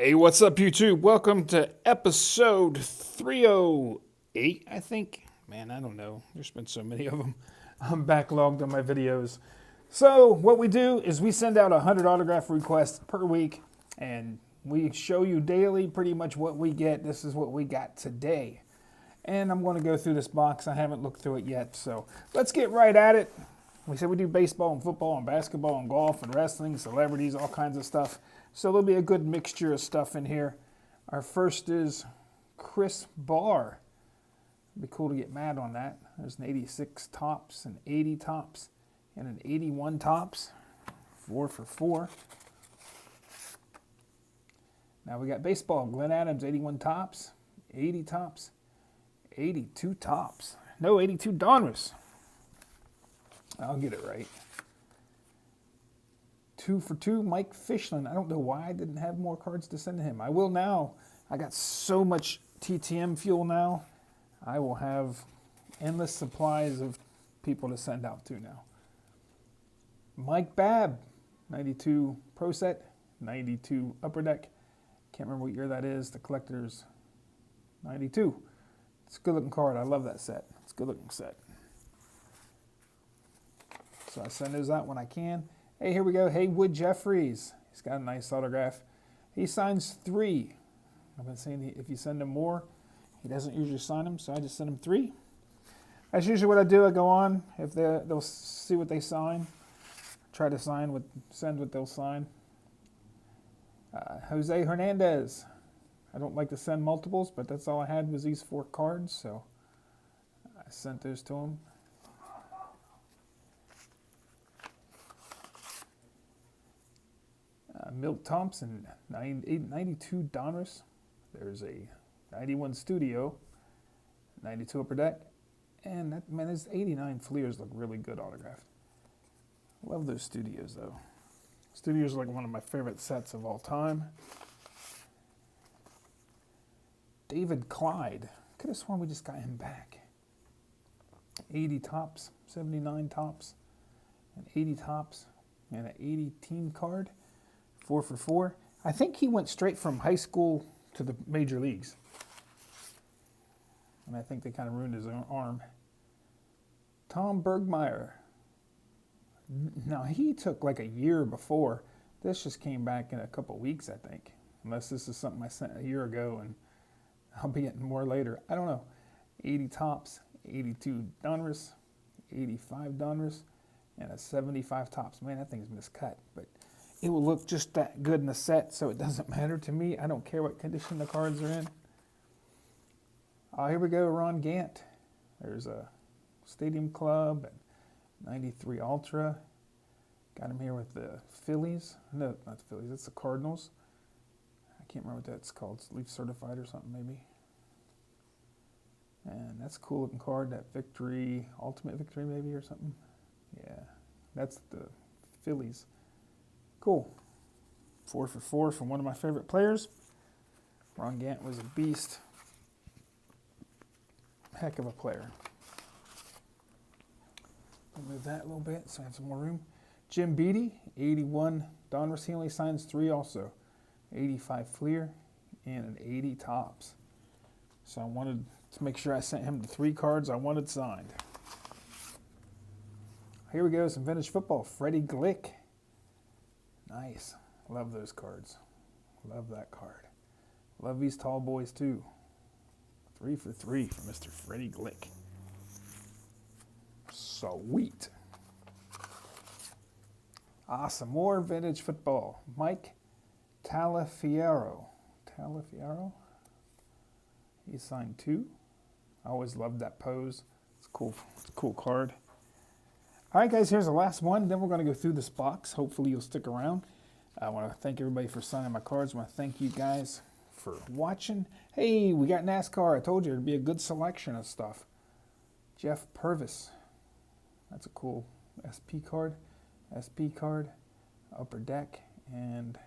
Hey, what's up, YouTube? Welcome to episode 308, I think. Man, I don't know. There's been so many of them. I'm backlogged on my videos. So, what we do is we send out 100 autograph requests per week, and we show you daily pretty much what we get. This is what we got today. And I'm going to go through this box. I haven't looked through it yet, so let's get right at it. We said we do baseball and football and basketball and golf and wrestling, celebrities, all kinds of stuff. So there'll be a good mixture of stuff in here. Our first is Chris Barr. It'd be cool to get mad on that. There's an 86 tops, an 80 tops, and an 81 tops. 4 for 4. Now we got baseball. Glenn Adams, 81 tops, 80 tops, 82 tops. No, 82 Donruss. I'll get it right. 2 for 2, Mike Fishland. I don't know why I didn't have more cards to send to him. I will now. I got so much TTM fuel now. I will have endless supplies of people to send out to now. Mike Babb, 92 Pro Set, 92 Upper Deck. Can't remember what year that is. The collector's 92. It's a good looking card. I love that set. It's a good looking set. So I send those out when I can. Hey, here we go. Haywood Jeffries. He's got a nice autograph. He signs 3. I've been saying if you send him more, he doesn't usually sign them, so I just send him 3. That's usually what I do. I go on. If they'll see what they sign, try to send what they'll sign. Jose Hernandez. I don't like to send multiples, but that's all I had was these 4 cards, so I sent those to him. Milt Thompson, 92 Donruss. There's a 91 Studio, 92 Upper Deck. And that, man, his 89 Fleers look really good autographed. Love those Studios, though. Studios are like one of my favorite sets of all time. David Clyde. Could have sworn we just got him back. 80 tops, 79 tops, and 80 tops, and an 80 team card. 4 for 4. I think he went straight from high school to the major leagues. And I think they kind of ruined his own arm. Tom Bergmeyer. Now, he took like a year before. This just came back in a couple weeks, I think. Unless this is something I sent a year ago and I'll be getting more later. I don't know. 80 tops, 82 Donruss, 85 Donruss, and a 75 tops. Man, that thing's miscut, but it will look just that good in the set, so it doesn't matter to me. I don't care what condition the cards are in. Here we go, Ron Gant. There's a Stadium Club and 93 Ultra. Got him here with the Phillies. No, not the Phillies. It's the Cardinals. I can't remember what that's called. It's Leaf Certified or something, maybe. And that's a cool looking card. That Victory, Ultimate Victory, maybe, or something. Yeah, that's the Phillies. Cool. 4 for 4 from one of my favorite players. Ron Gant was a beast. Heck of a player. I'll move that a little bit so I have some more room. Jim Beattie, 81 Donruss. He only signs 3 also. 85 Fleer and an 80 tops. So I wanted to make sure I sent him the 3 cards I wanted signed. Here we go, some vintage football. Freddie Glick. Nice. Love those cards. Love that card. Love these tall boys too. 3 for 3 for Mr. Freddie Glick. Sweet. Awesome. More vintage football. Mike Talafiero. Talafiero? He signed 2. I always loved that pose. It's cool. It's a cool card. All right, guys, here's the last one. Then we're going to go through this box. Hopefully you'll stick around. I want to thank everybody for signing my cards. I want to thank you guys for watching. Hey, we got NASCAR. I told you it'd be a good selection of stuff. Jeff Purvis. That's a cool SP card. SP card, Upper Deck, and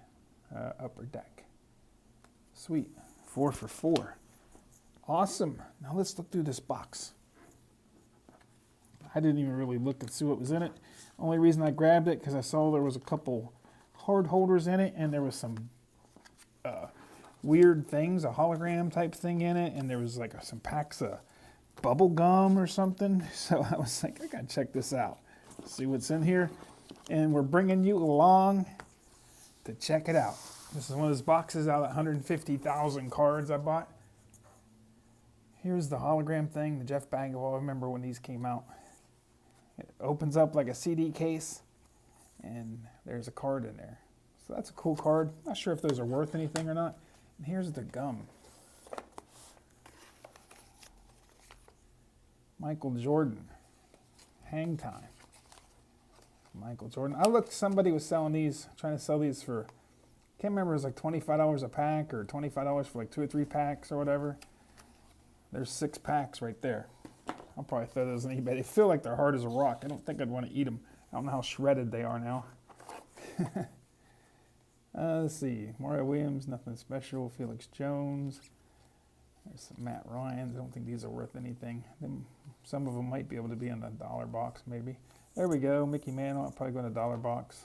Upper Deck. Sweet. 4 for 4. Awesome. Now let's look through this box. I didn't even really look and see what was in it. Only reason I grabbed it because I saw there was a couple card holders in it, and there was some weird things, a hologram type thing in it, and there was like some packs of bubble gum or something. So I was like, I gotta check this out, see what's in here. And we're bringing you along to check it out. This is one of those boxes out of 150,000 cards I bought. Here's the hologram thing, the Jeff Bagwell. I remember when these came out. It opens up like a CD case, and there's a card in there. So that's a cool card. Not sure if those are worth anything or not. And here's the gum. Michael Jordan, Hang Time. Michael Jordan. I looked, somebody was selling these, trying to sell these for, can't remember, it was like $25 a pack or $25 for like 2 or 3 packs or whatever. There's 6 packs right there. I'll probably throw those on eBay. They feel like they're hard as a rock. I don't think I'd want to eat them. I don't know how shredded they are now. Let's see. Mario Williams, nothing special. Felix Jones. There's some Matt Ryans. I don't think these are worth anything. Some of them might be able to be in the dollar box, maybe. There we go. Mickey Mantle. I'll probably go in the dollar box.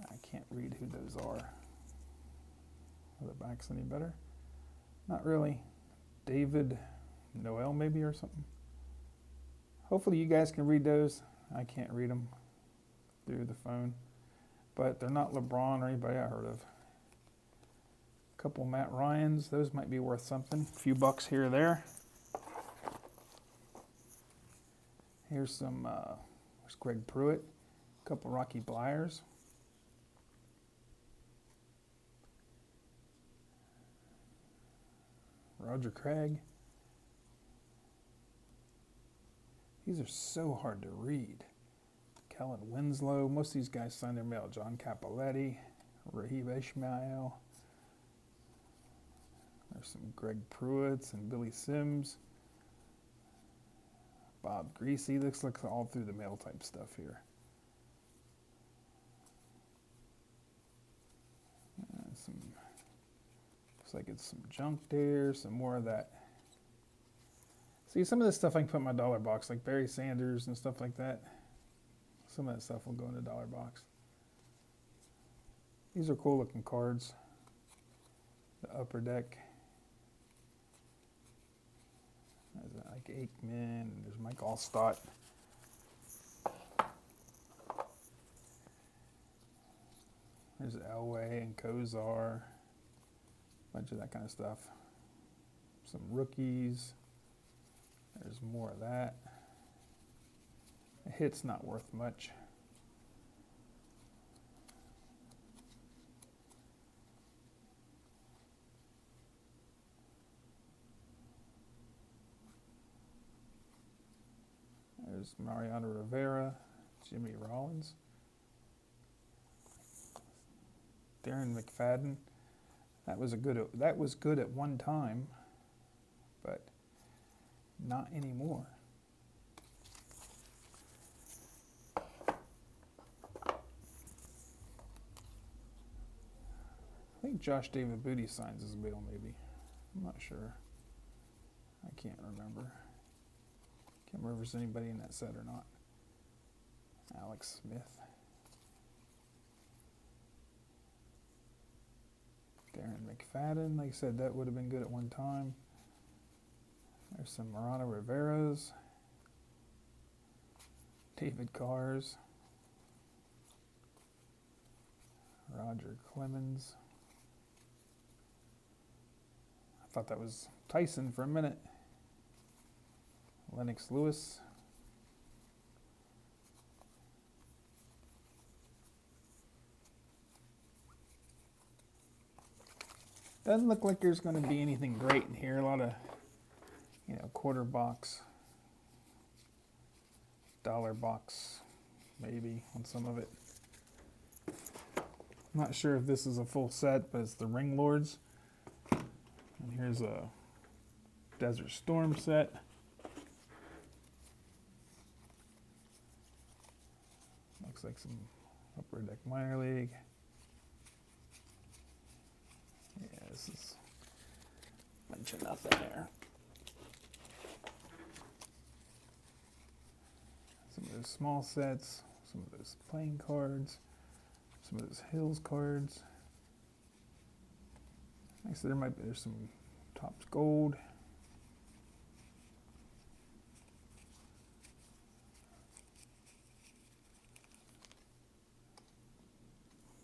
I can't read who those are. Are the backs any better? Not really. David Noel, maybe, or something. Hopefully you guys can read those. I can't read them through the phone. But they're not LeBron or anybody I heard of. A couple Matt Ryans. Those might be worth something. A few bucks here or there. Here's some, there's Greg Pruitt. A couple Rocky Blyers. Roger Craig. These are so hard to read. Kellen Winslow. Most of these guys signed their mail. John Capoletti. Raheem Ishmael. There's some Greg Pruitts and Billy Sims. Bob Greasy. Looks like all through the mail type stuff here. Looks like it's some junk there. Some more of that. See, some of this stuff I can put in my dollar box, like Barry Sanders and stuff like that. Some of that stuff will go in the dollar box. These are cool looking cards. The Upper Deck. There's like Aikman, and there's Mike Allstott. There's Elway and Kozar. Bunch of that kind of stuff. Some rookies. There's more of that. A hit's not worth much. There's Mariano Rivera, Jimmy Rollins, Darren McFadden. That was good at one time, but not anymore. I think Josh David Booty signs his bill, maybe. I'm not sure. I can't remember. Can't remember if there's anybody in that set or not. Alex Smith. Darren McFadden. Like I said, that would have been good at one time. There's some Mariano Riveras. David Carrs. Roger Clemens. I thought that was Tyson for a minute. Lennox Lewis. Doesn't look like there's going to be anything great in here. A lot of, quarter box, dollar box, maybe on some of it. I'm not sure if this is a full set, but it's the Ring Lords. And here's a Desert Storm set. Looks like some Upper Deck Minor League. Yeah, this is a bunch of nothing there. Some of those small sets, some of those playing cards, some of those Hills cards. I said there's some Topps Gold.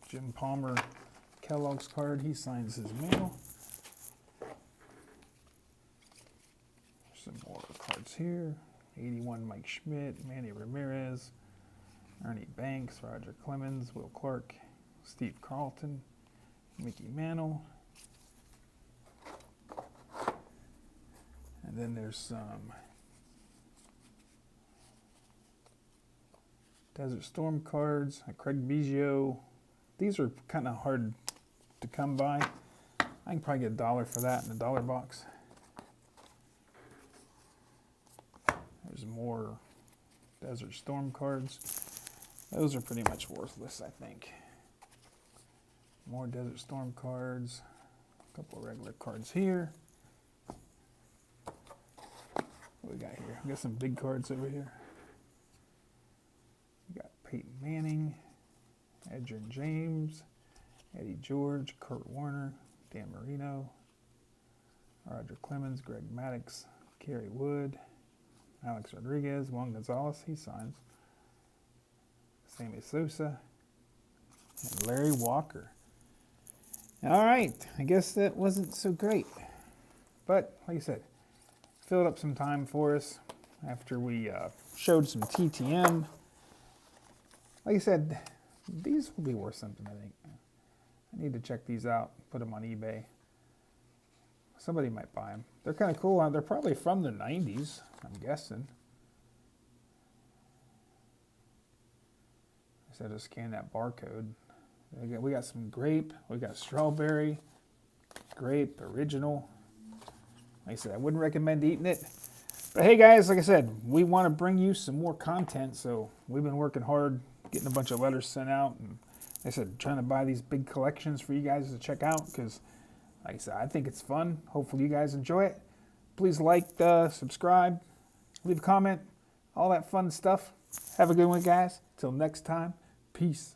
Jim Palmer, Kellogg's card. He signs his mail. Some more cards here. 81 Mike Schmidt, Manny Ramirez, Ernie Banks, Roger Clemens, Will Clark, Steve Carlton, Mickey Mantle. And then there's some Desert Storm cards, Craig Biggio. These are kind of hard to come by. I can probably get $1 for that in the dollar box. There's more Desert Storm cards. Those are pretty much worthless, I think. More Desert Storm cards. A couple of regular cards here. What we got here? We got some big cards over here. We got Peyton Manning, Edgerrin James, Eddie George, Kurt Warner, Dan Marino, Roger Clemens, Greg Maddux, Kerry Wood, Alex Rodriguez, Juan Gonzalez, he signs, Sammy Sosa, and Larry Walker. All right, I guess that wasn't so great. But, like I said, filled up some time for us after we showed some TTM. Like I said, these will be worth something, I think. I need to check these out, put them on eBay. Somebody might buy them. They're kind of cool. They're probably from the 90s, I'm guessing. I said to scan that barcode. We got some grape. We got strawberry, grape, original. Like I said, I wouldn't recommend eating it. But hey guys, like I said, we want to bring you some more content. So we've been working hard, getting a bunch of letters sent out. And like I said, trying to buy these big collections for you guys to check out. Because like I said, I think it's fun. Hopefully you guys enjoy it. Please like, subscribe, leave a comment, all that fun stuff. Have a good one, guys. Till next time, peace.